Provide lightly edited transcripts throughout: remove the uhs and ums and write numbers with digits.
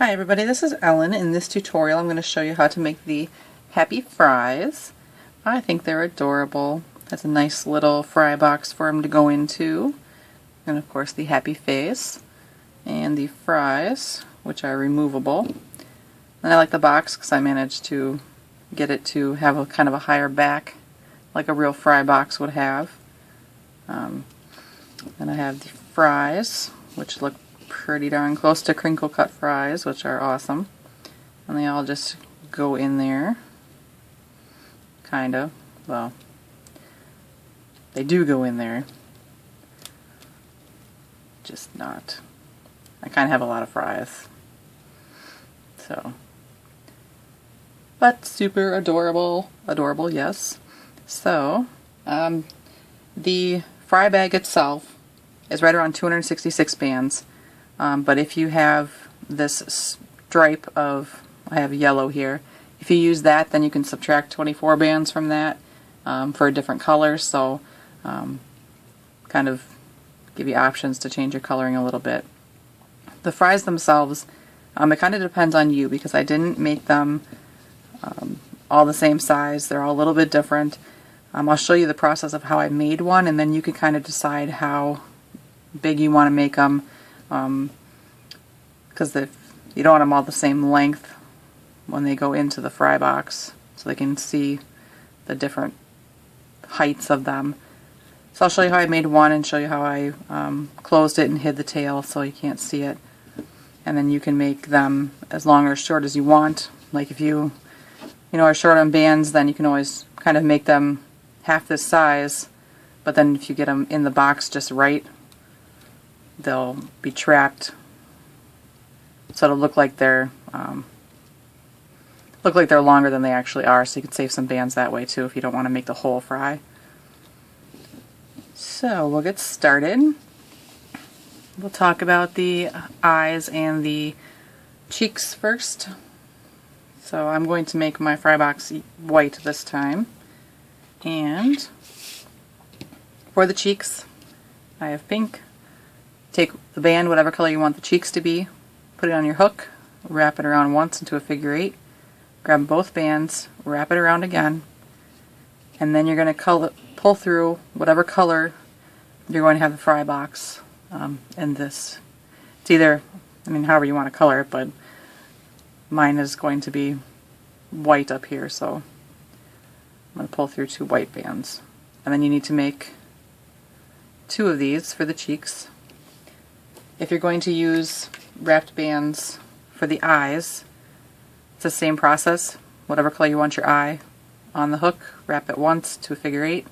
Hi everybody, this is Ellen. In this tutorial I'm going to show you how to make the happy fries. I think they're adorable. That's a nice little fry box for them to go into. And of course the happy face. And the fries, which are removable. And I like the box because I managed to get it to have a kind of a higher back like a real fry box would have. And I have the fries, which look pretty darn close to crinkle cut fries, which are awesome. And they all just go in there. Kind of. Well, they do go in there. Just not. I kind of have a lot of fries. So. But super adorable. Adorable, yes. So, the fry bag itself is right around 266 bands. But if you have this stripe of, I have yellow here, if you use that, then you can subtract 24 bands from that for a different color. So kind of give you options to change your coloring a little bit. The fries themselves, it kind of depends on you because I didn't make them all the same size. They're all a little bit different. I'll show you the process of how I made one, and then you can kind of decide how big you want to make them. Because you don't want them all the same length when they go into the fry box, so they can see the different heights of them. So I'll show you how I made one and show you how I closed it and hid the tail so you can't see it. And then you can make them as long or short as you want. Like if you are short on bands, then you can always kind of make them half this size, but then if you get them in the box just right, they'll be trapped, so it'll look like they're longer than they actually are. So you can save some bands that way too if you don't want to make the whole fry. So we'll get started. We'll talk about the eyes and the cheeks first. So I'm going to make my fry box white this time, and for the cheeks I have pink. Take the band, whatever color you want the cheeks to be, put it on your hook, wrap it around once into a figure 8, grab both bands, wrap it around again, and then you're going to pull through whatever color you're going to have the fry box in this. It's either, however you want to color it, but mine is going to be white up here, so I'm going to pull through 2 white bands. And then you need to make 2 of these for the cheeks. If you're going to use wrapped bands for the eyes, it's the same process. Whatever color you want your eye on the hook, wrap it once to a figure 8,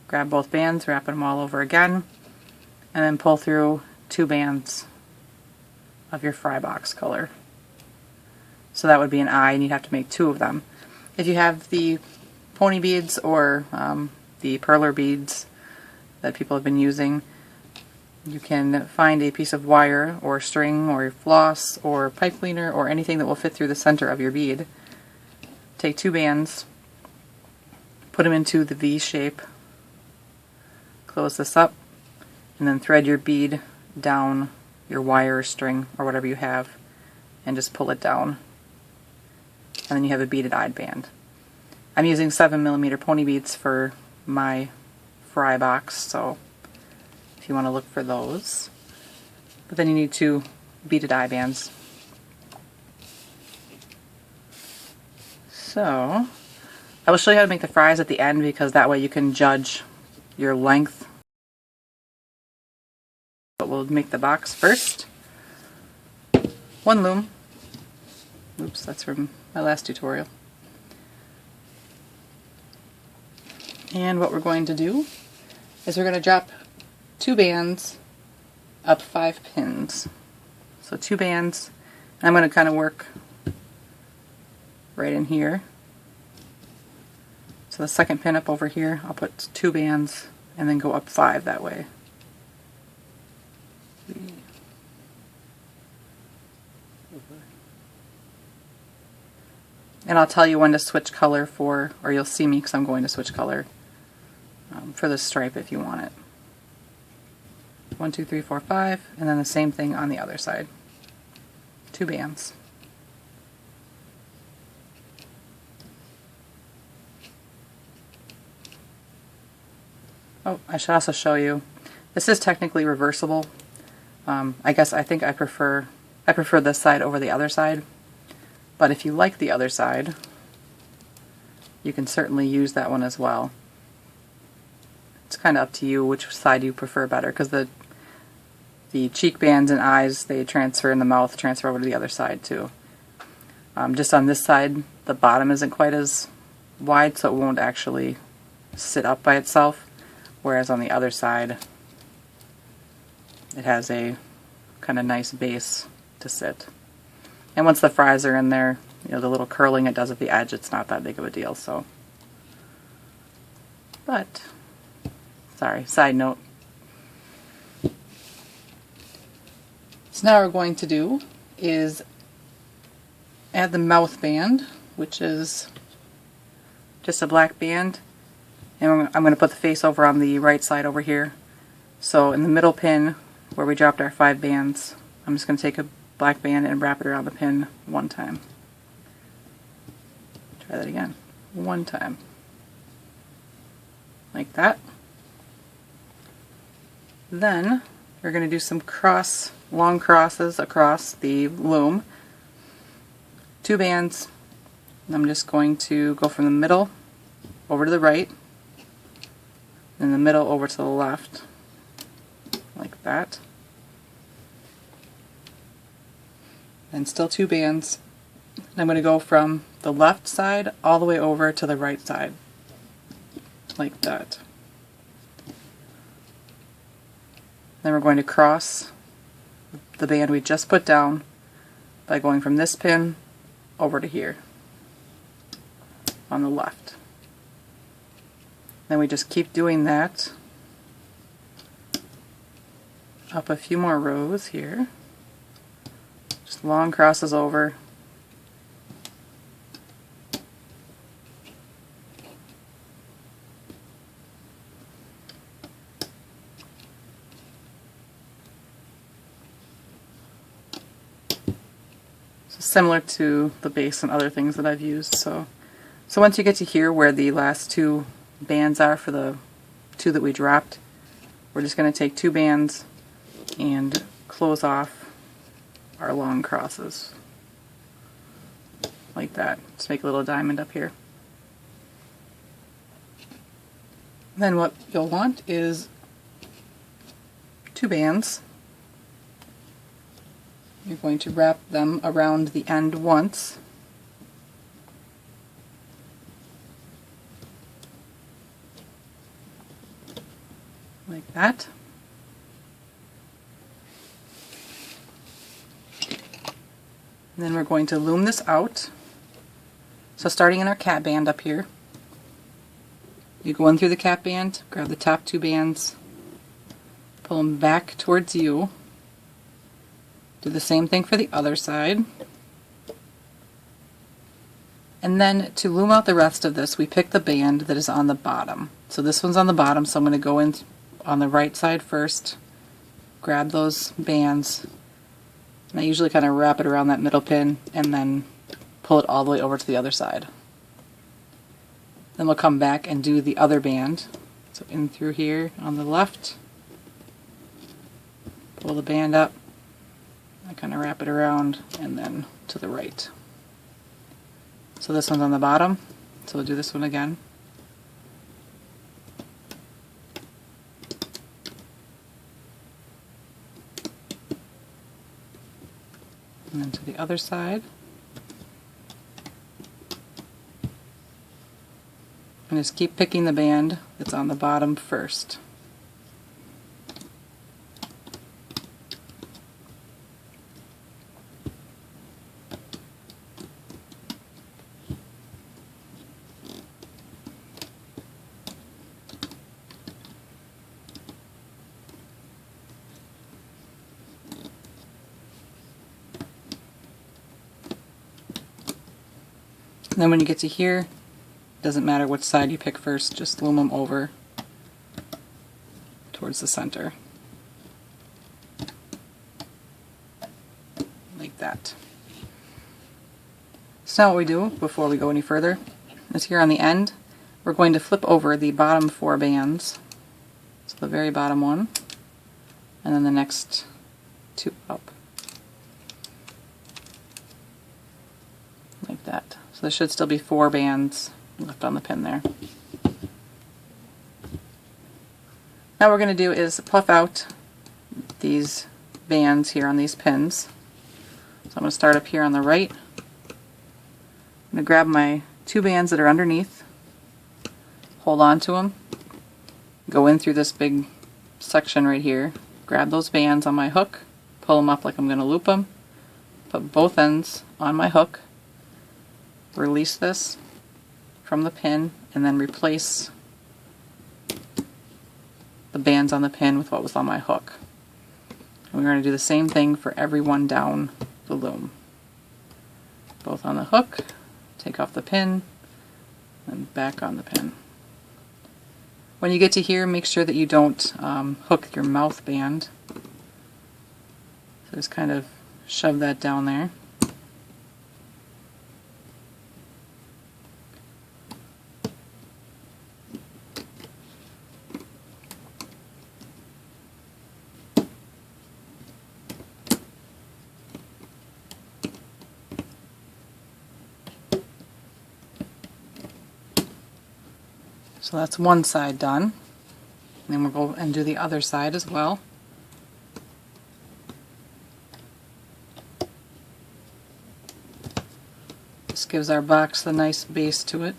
grab both bands, wrap them all over again, and then pull through 2 bands of your fry box color. So that would be an eye, and you'd have to make 2 of them. If you have the pony beads or the perler beads that people have been using, you can find a piece of wire or string or floss or pipe cleaner or anything that will fit through the center of your bead. Take 2 bands, put them into the V shape, close this up, and then thread your bead down your wire or string or whatever you have and just pull it down. And then you have a beaded eyed band. I'm using 7mm pony beads for my fry box, so if you want to look for those. But then you need 2 beaded eye bands. So I will show you how to make the fries at the end, because that way you can judge your length. But we'll make the box first. 1 loom. Oops, that's from my last tutorial. And what we're going to do is we're going to drop 2 bands up 5 pins. So 2 bands, and I'm going to kind of work right in here. So the second pin up over here, I'll put 2 bands and then go up 5 that way. And I'll tell you when to switch color for, or you'll see me because I'm going to switch color for the stripe if you want it. 1, 2, 3, 4, 5, and then the same thing on the other side. 2 bands. Oh, I should also show you, this is technically reversible. I think I prefer this side over the other side, but if you like the other side, you can certainly use that one as well. It's kind of up to you which side you prefer better, because the cheek bands and eyes, they transfer in the mouth, transfer over to the other side too. Just on this side, the bottom isn't quite as wide, so it won't actually sit up by itself, whereas on the other side, it has a kind of nice base to sit. And once the fries are in there, you know, the little curling it does at the edge, it's not that big of a deal, so. But, sorry, side note. So now what we're going to do is add the mouth band, which is just a black band, and I'm going to put the face over on the right side over here. So in the middle pin where we dropped our 5 bands, I'm just going to take a black band and wrap it around the pin 1 time. Try that again. 1 time. Like that. Then we're going to do some long crosses across the loom. 2 bands. And I'm just going to go from the middle over to the right, and the middle over to the left, like that. And still 2 bands. And I'm going to go from the left side all the way over to the right side, like that. Then we're going to cross the band we just put down by going from this pin over to here on the left. Then we just keep doing that up a few more rows here. Just long crosses over. So similar to the base and other things that I've used. So once you get to here where the last 2 bands are for the 2 that we dropped, we're just going to take 2 bands and close off our long crosses like that. Just make a little diamond up here. Then what you'll want is 2 bands. You're going to wrap them around the end once. Like that. And then we're going to loom this out. So starting in our cat band up here, you go in through the cat band, grab the top 2 bands, pull them back towards you. Do the same thing for the other side. And then to loom out the rest of this, we pick the band that is on the bottom. So this one's on the bottom, so I'm going to go in on the right side first, grab those bands, and I usually kind of wrap it around that middle pin and then pull it all the way over to the other side. Then we'll come back and do the other band. So in through here on the left, pull the band up, I kind of wrap it around, and then to the right. So this one's on the bottom, so we'll do this one again. And then to the other side. And just keep picking the band that's on the bottom first. And then when you get to here, it doesn't matter which side you pick first, just loom them over towards the center. Like that. So now what we do before we go any further is here on the end, we're going to flip over the bottom 4 bands. So the very bottom one, and then the next 2 up. Like that. So there should still be 4 bands left on the pin there. Now what we're going to do is puff out these bands here on these pins. So I'm going to start up here on the right. I'm going to grab my 2 bands that are underneath, hold on to them, go in through this big section right here, grab those bands on my hook, pull them up like I'm going to loop them, put both ends on my hook, release this from the pin, and then replace the bands on the pin with what was on my hook. And we're going to do the same thing for every one down the loom. Both on the hook, take off the pin, and back on the pin. When you get to here, make sure that you don't hook your mouth band. So just kind of shove that down there. So that's one side done. And then we'll go and do the other side as well. This gives our box the nice base to it.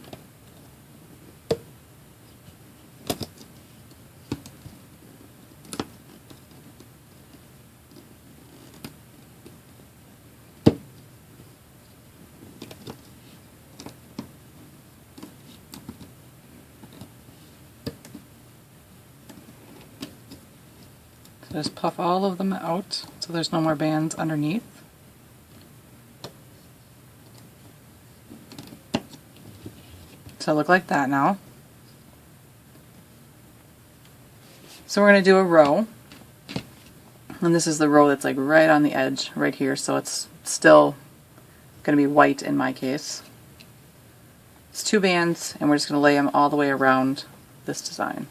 Just puff all of them out so there's no more bands underneath. So look like that now. So we're going to do a row, and this is the row that's like right on the edge right here, so it's still going to be white in my case. It's 2 bands, and we're just going to lay them all the way around this design.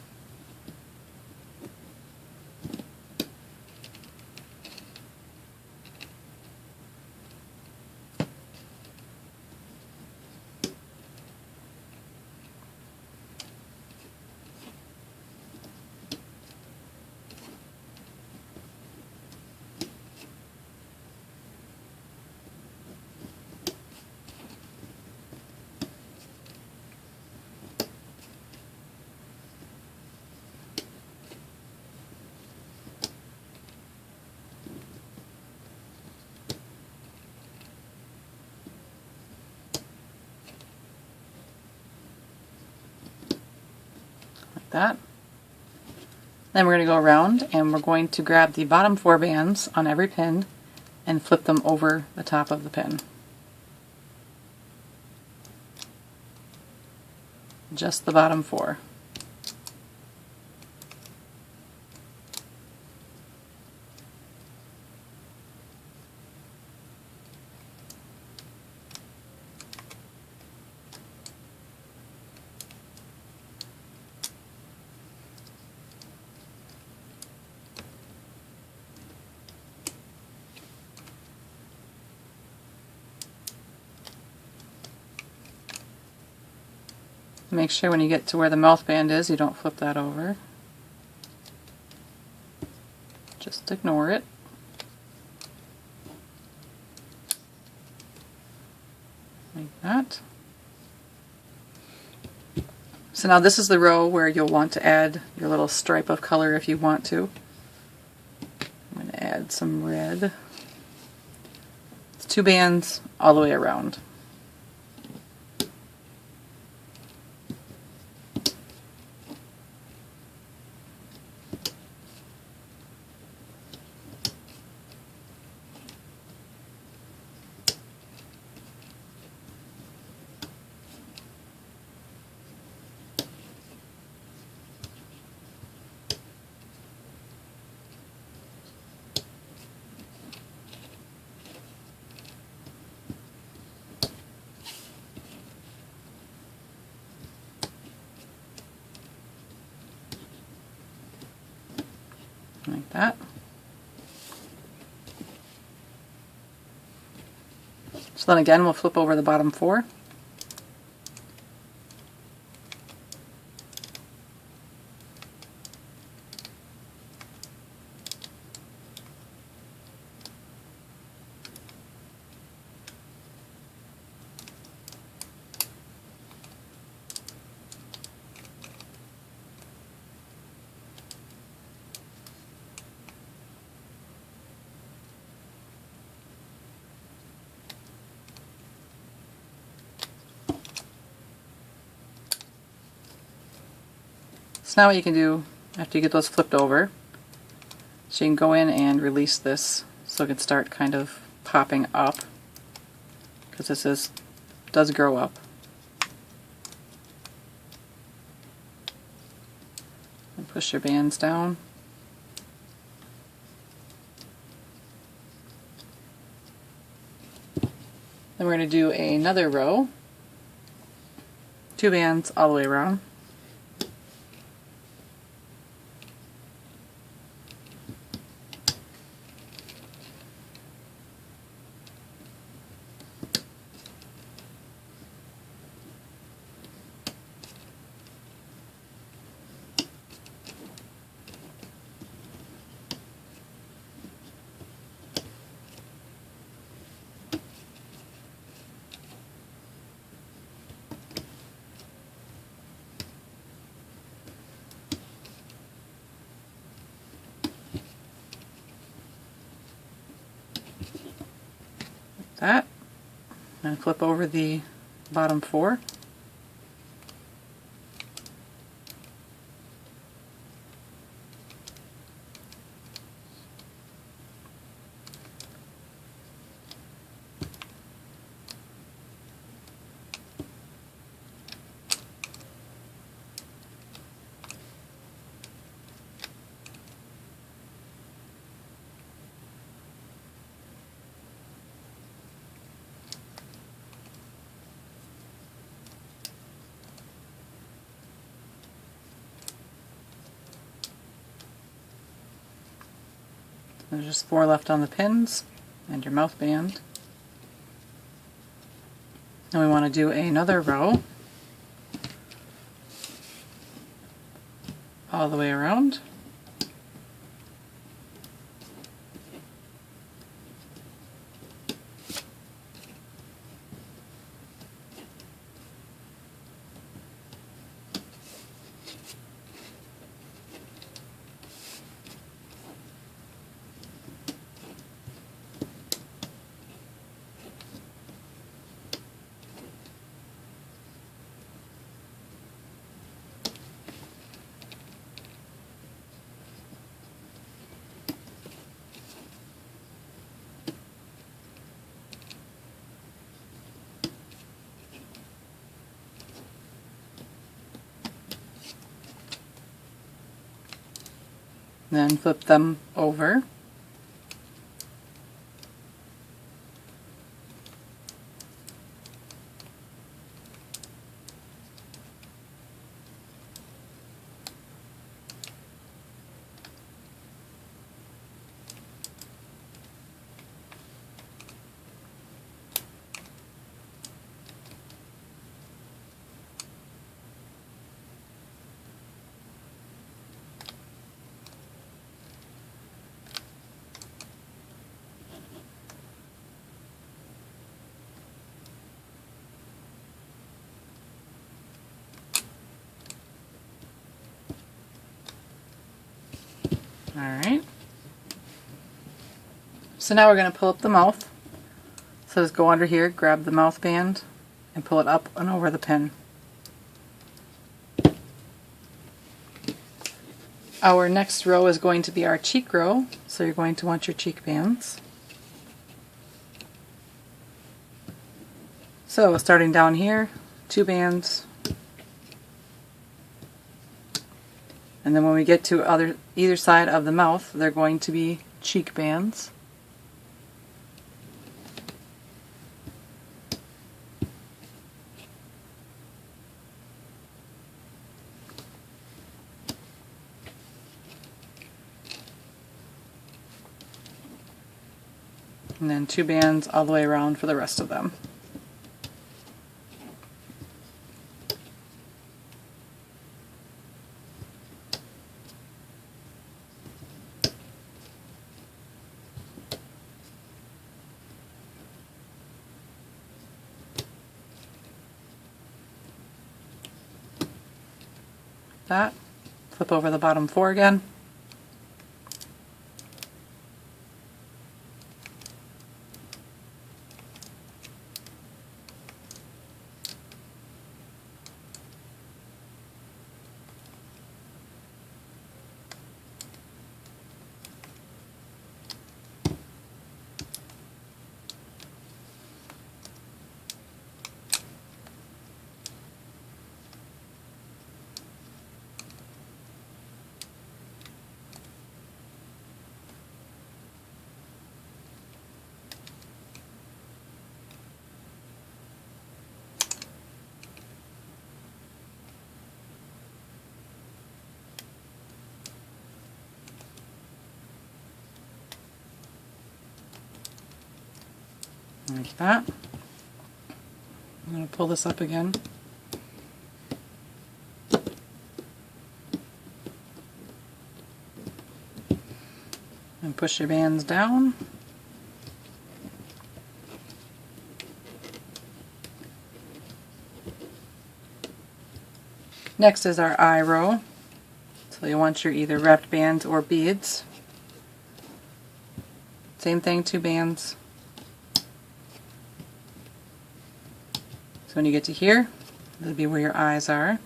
That. Then we're going to go around and we're going to grab the bottom 4 bands on every pin and flip them over the top of the pin. Just the bottom 4. Make sure when you get to where the mouth band is, you don't flip that over. Just ignore it. Like that. So now this is the row where you'll want to add your little stripe of color if you want to. I'm going to add some red. It's 2 bands all the way around. that. So then again, we'll flip over the bottom 4. So now what you can do after you get those flipped over, so you can go in and release this so it can start kind of popping up, because this does grow up. And push your bands down. Then we're going to do another row, 2 bands all the way around. That, and flip over the bottom 4. There's just 4 left on the pins and your mouth band. Now we want to do another row all the way around. Then flip them over. Alright. So now we're going to pull up the mouth. So just go under here, grab the mouth band, and pull it up and over the pin. Our next row is going to be our cheek row, so you're going to want your cheek bands. So starting down here, 2 bands. And then when we get to either side of the mouth, they're going to be cheek bands. And then 2 bands all the way around for the rest of them. That. Flip over the bottom 4 again. Like that. I'm going to pull this up again. And push your bands down. Next is our eye row. So you want your either wrapped bands or beads. Same thing, 2 bands. So when you get to here, this will be where your eyes are,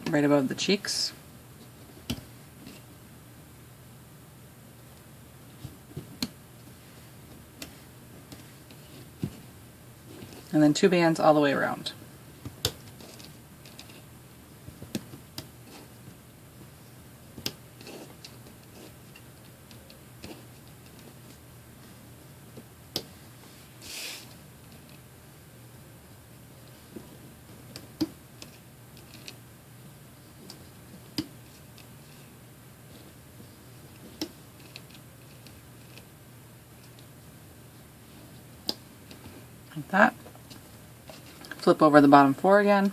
right above the cheeks. And then 2 bands all the way around. Like that. Flip over the bottom 4 again.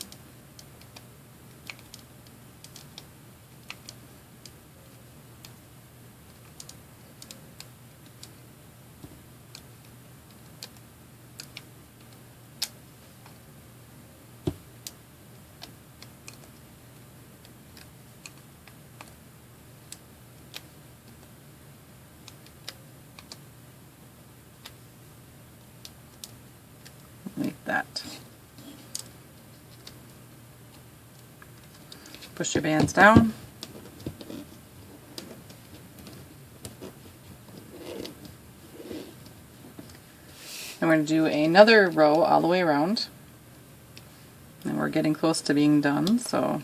Like that. Push your bands down. And we're going to do another row all the way around. And we're getting close to being done, so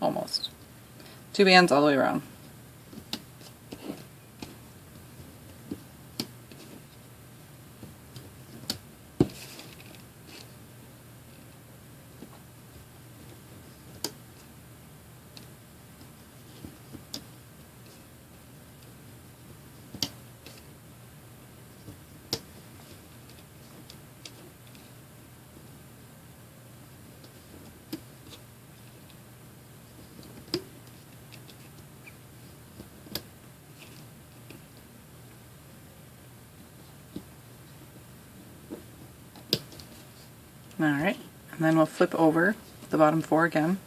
almost. 2 bands all the way around. Alright, and then we'll flip over the bottom 4 again.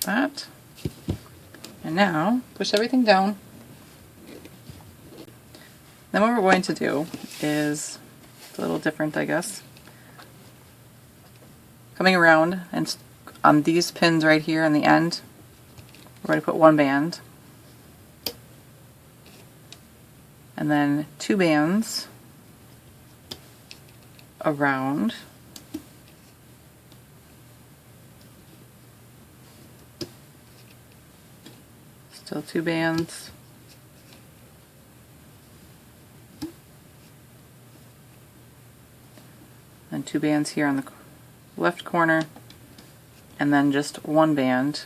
That. And now push everything down. Then what we're going to do is a little different, I guess. Coming around and on these pins right here on the end, we're going to put 1 band. and then 2 bands around. Still 2 bands. And 2 bands here on the left corner, and then just 1 band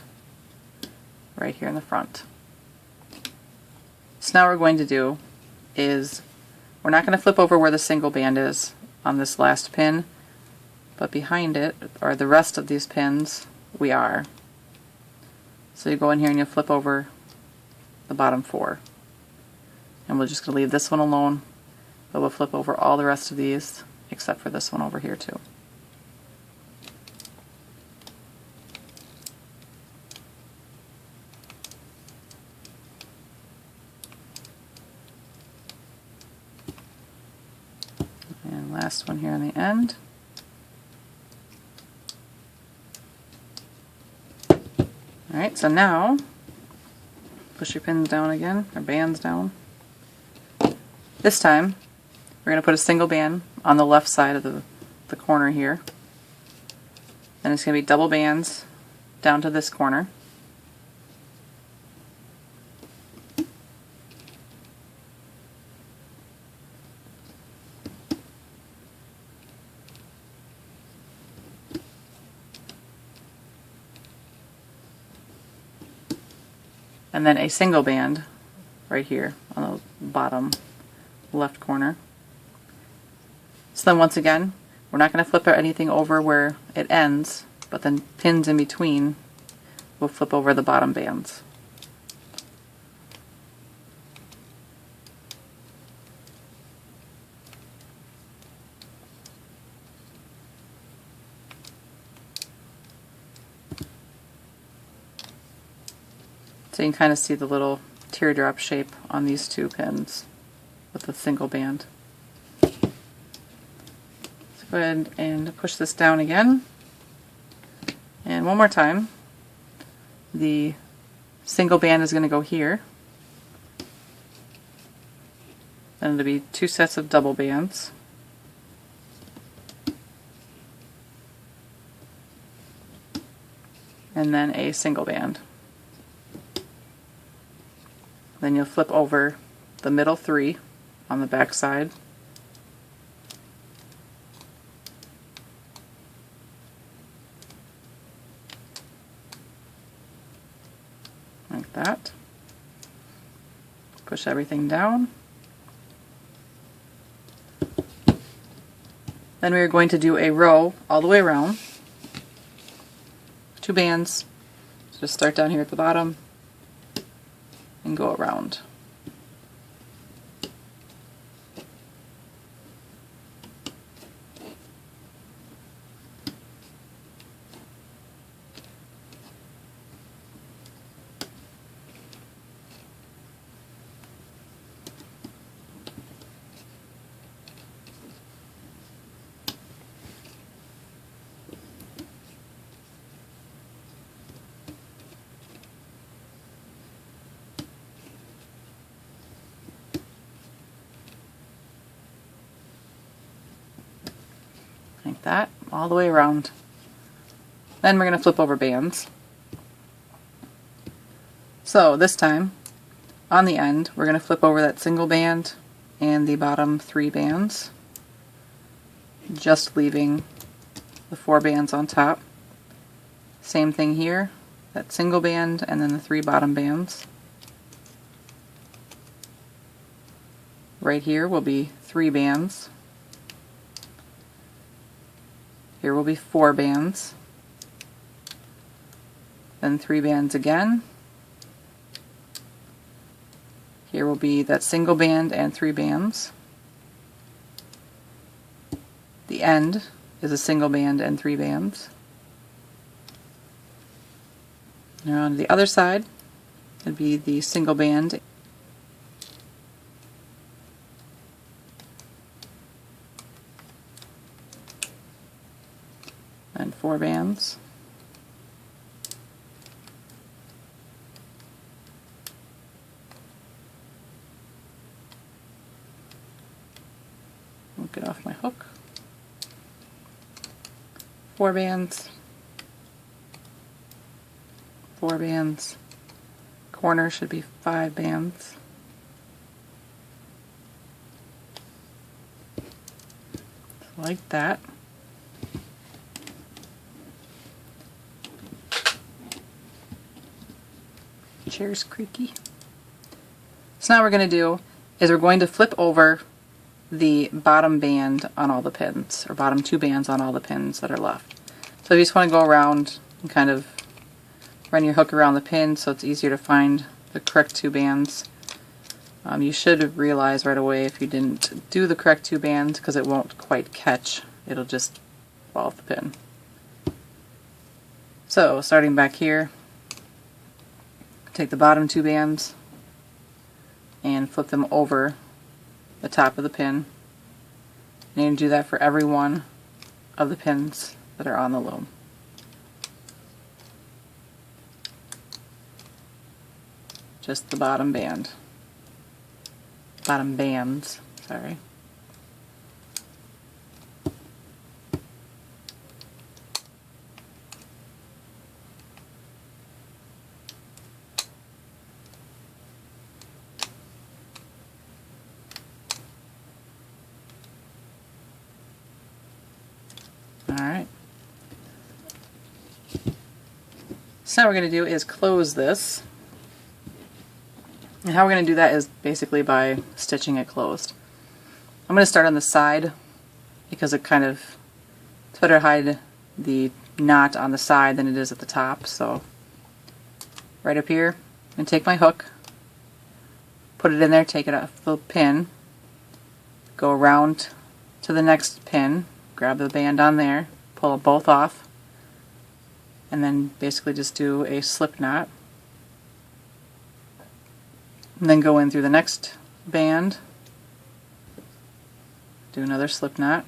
right here in the front. So now what we're going to do is, we're not going to flip over where the single band is on this last pin, but behind it, or the rest of these pins, we are. So you go in here and you flip over the bottom 4. And we're just going to leave this one alone, but we'll flip over all the rest of these except for this one over here too. And last one here on the end. Alright, so now push your pins down again, or bands down. This time we're going to put a single band on the left side of the corner here. Then it's going to be double bands down to this corner. And then a single band right here on the bottom left corner. So then once again, we're not going to flip anything over where it ends, but then pins in between, we'll flip over the bottom bands. So you can kind of see the little teardrop shape on these 2 pins with the single band. So go ahead and push this down again. And one more time. The single band is going to go here. Then it'll be 2 sets of double bands. And then a single band. Then you'll flip over the middle 3 on the back side. Like that. Push everything down. Then we are going to do a row all the way around. 2 bands. So just start down here at the bottom and go around. Like that, all the way around. Then we're going to flip over bands. So this time, on the end, we're going to flip over that single band and the bottom 3 bands, just leaving the 4 bands on top. Same thing here, that single band and then the 3 bottom bands. Right here will be 3 bands. Here will be 4 bands, then 3 bands again. Here will be that single band and 3 bands. The end is a single band and 3 bands. Now on the other side, it'd be the single band and 4 bands. get off my hook. 4 bands. 4 bands. Corner should be 5 bands. Like that. Chair's creaky. So now what we're going to do is we're going to flip over the bottom band on all the pins, or bottom 2 bands on all the pins that are left. So you just want to go around and kind of run your hook around the pin so it's easier to find the correct 2 bands. You should realize right away if you didn't do the correct 2 bands, because it won't quite catch. It'll just fall off the pin. So starting back here, take the bottom 2 bands and flip them over the top of the pin. And you're going to do that for every one of the pins that are on the loom. Just the bottom band. Bottom bands, sorry. Alright. So now what we're going to do is close this. And how we're going to do that is basically by stitching it closed. I'm going to start on the side because it's better to hide the knot on the side than it is at the top. So right up here, I'm going to take my hook, put it in there, take it off the pin, go around to the next pin, grab the band on there, pull them both off, and then basically just do a slip knot. And then go in through the next band, do another slip knot,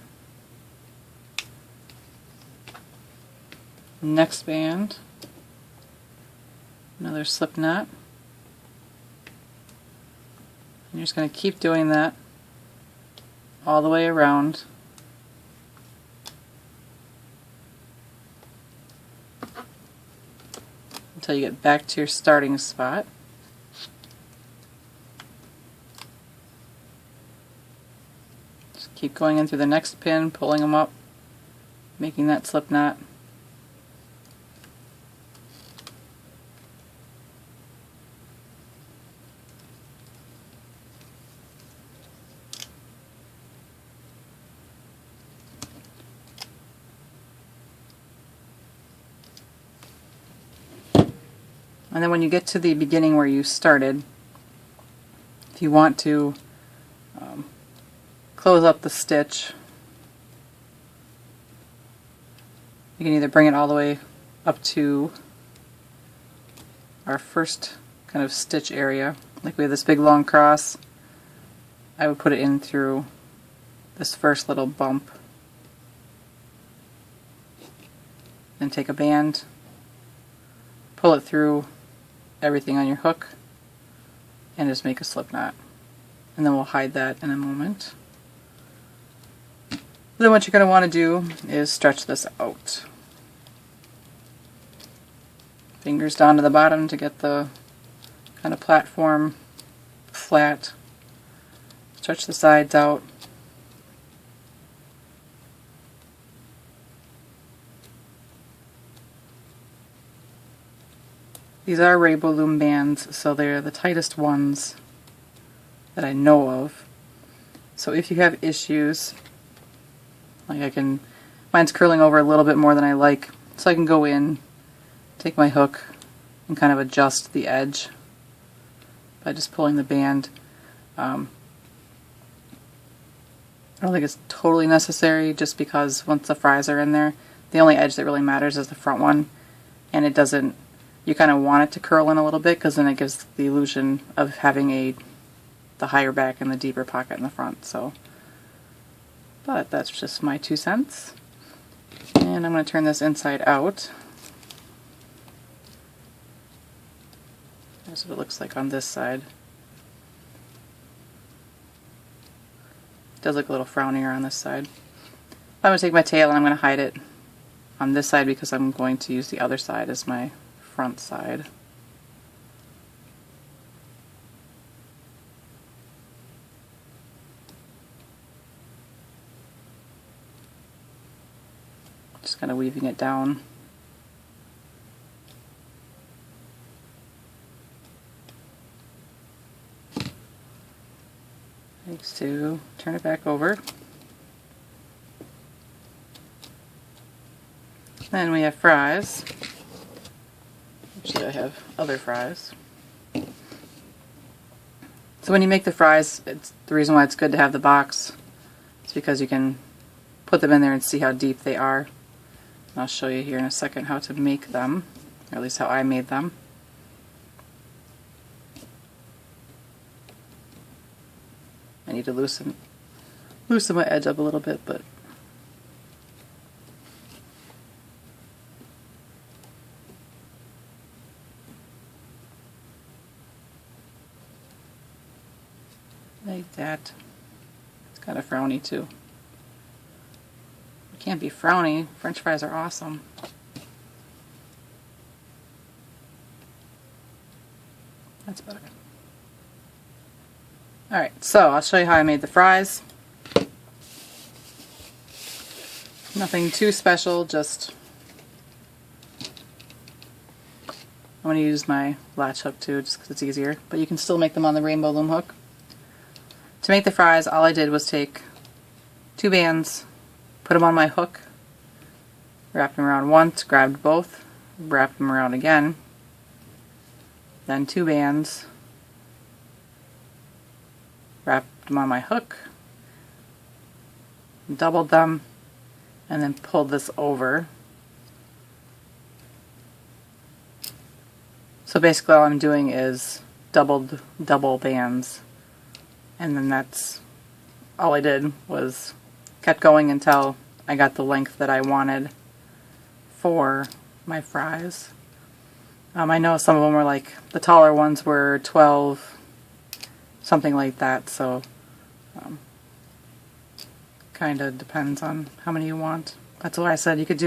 next band, another slip knot, and you're just going to keep doing that all the way around until you get back to your starting spot. Keep going in through the next pin, pulling them up, making that slip knot. And then when you get to the beginning where you started, if you want to close up the stitch, you can either bring it all the way up to our first kind of stitch area, like we have this big long cross. I would put it in through this first little bump, then take a band, pull it through everything on your hook, and just make a slip knot. And then we'll hide that in a moment. Then what you're going to want to do is stretch this out. Fingers down to the bottom to get the kind of platform flat. Stretch the sides out. These are Rainbow Loom bands, so they're the tightest ones that I know of. So if you have issues, like mine's curling over a little bit more than I like, so I can go in, take my hook, and kind of adjust the edge by just pulling the band. I don't think it's totally necessary, just because once the fries are in there, the only edge that really matters is the front one, and it doesn't, you kind of want it to curl in a little bit, because then it gives the illusion of having the higher back and the deeper pocket in the front. So, but that's just my 2 cents. And I'm going to turn this inside out. That's what it looks like on this side. does look a little frownier on this side. I'm going to take my tail and I'm going to hide it on this side because I'm going to use the other side as my front side. Just kind of weaving it down. Takes two, turn it back over. Then we have fries. Actually, I have other fries. So when you make the fries, it's the reason why it's good to have the box. It's because you can put them in there and see how deep they are. And I'll show you here in a second how to make them, or at least how I made them. I need to loosen my edge up a little bit, but like that. It's kind of frowny too. It can't be frowny. French fries are awesome. That's better. Alright, so I'll show you how I made the fries. Nothing too special, just I'm going to use my latch hook too, just because it's easier, but you can still make them on the rainbow loom hook. To make the fries, all I did was take 2 bands, put them on my hook, wrapped them around once, grabbed both, wrapped them around again, then 2 bands, wrapped them on my hook, doubled them, and then pulled this over. So basically all I'm doing is double bands, and then that's all I did, was kept going until I got the length that I wanted for my fries. I know some of them were like, the taller ones were 12, something like that, so kind of depends on how many you want. That's why I said you could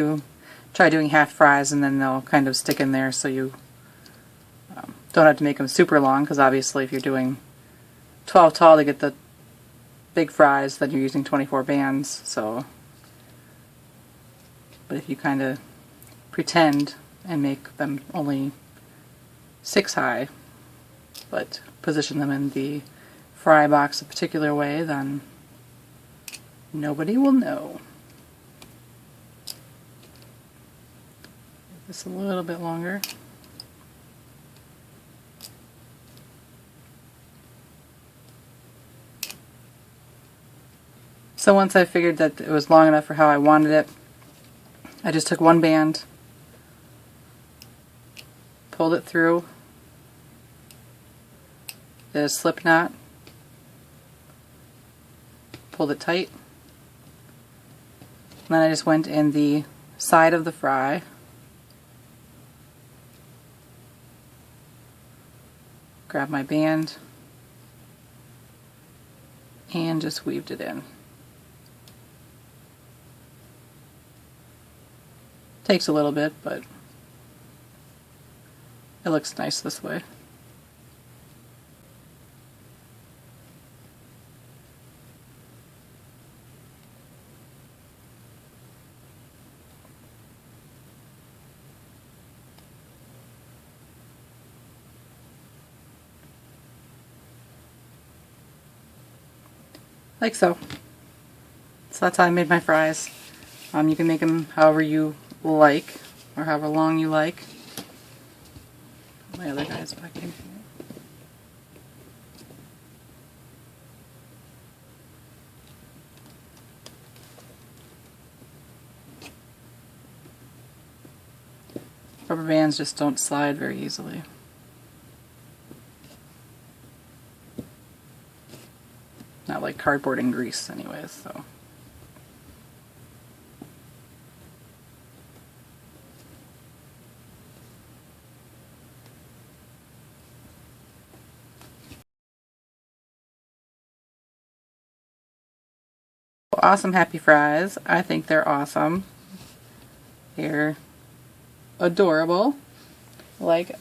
try doing half fries and then they'll kind of stick in there, so you don't have to make them super long, because obviously if you're doing 12 tall to get the big fries, then you're using 24 bands. So, but if you kind of pretend and make them only 6 high, but position them in the fry box a particular way, then nobody will know. Make this a little bit longer. So once I figured that it was long enough for how I wanted it, I just took 1 band, pulled it through, did a slip knot, pulled it tight, and then I just went in the side of the fry, grabbed my band, and just weaved it in. Takes a little bit, but it looks nice this way. Like so. So that's how I made my fries. You can make them however you like, or however long you like. My other guy's back in here. Rubber bands just don't slide very easily. Not like cardboard and grease anyways, so. awesome happy fries. I think they're awesome. They're adorable, like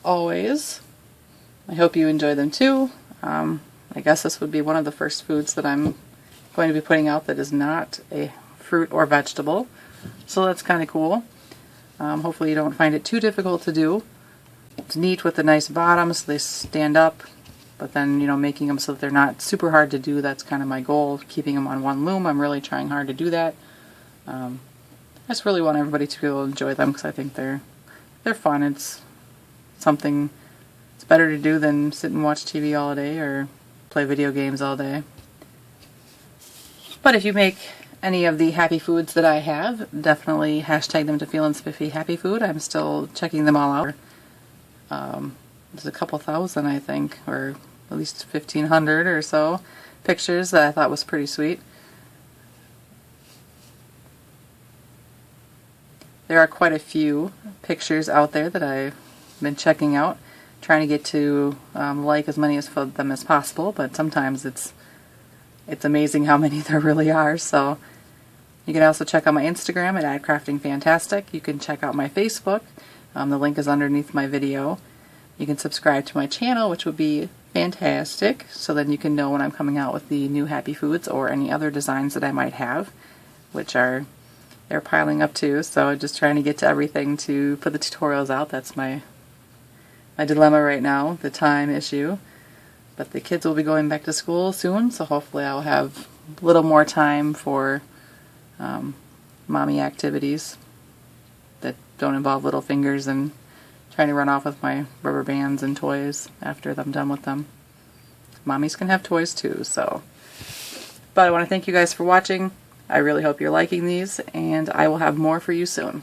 always. I hope you enjoy them too. I guess this would be one of the first foods that I'm going to be putting out that is not a fruit or vegetable. So that's kind of cool. Hopefully you don't find it too difficult to do. It's neat with the nice bottom so they stand up, but then, you know, making them so that they're not super hard to do, that's kind of my goal. Keeping them on one loom, I'm really trying hard to do that. I just really want everybody to be able to enjoy them because I think they're fun. It's something, it's better to do than sit and watch TV all day or play video games all day. But if you make any of the happy foods that I have, definitely hashtag them to feelinspiffy happy food. I'm still checking them all out. There's a couple thousand, I think, or at least 1,500 or so pictures that I thought was pretty sweet. There are quite a few pictures out there that I've been checking out, trying to get to like as many of them as possible, but sometimes it's amazing how many there really are. So you can also check out my Instagram at @craftingfantastic. You can check out my Facebook. The link is underneath my video. You can subscribe to my channel, which would be fantastic, so then you can know when I'm coming out with the new happy foods or any other designs that I might have, which they're piling up too. So just trying to get to everything to put the tutorials out. That's my dilemma right now, the time issue. But the kids will be going back to school soon, so hopefully I'll have a little more time for mommy activities that don't involve little fingers and trying to run off with my rubber bands and toys after I'm done with them. Mommies can have toys too, so. But I want to thank you guys for watching. I really hope you're liking these, and I will have more for you soon.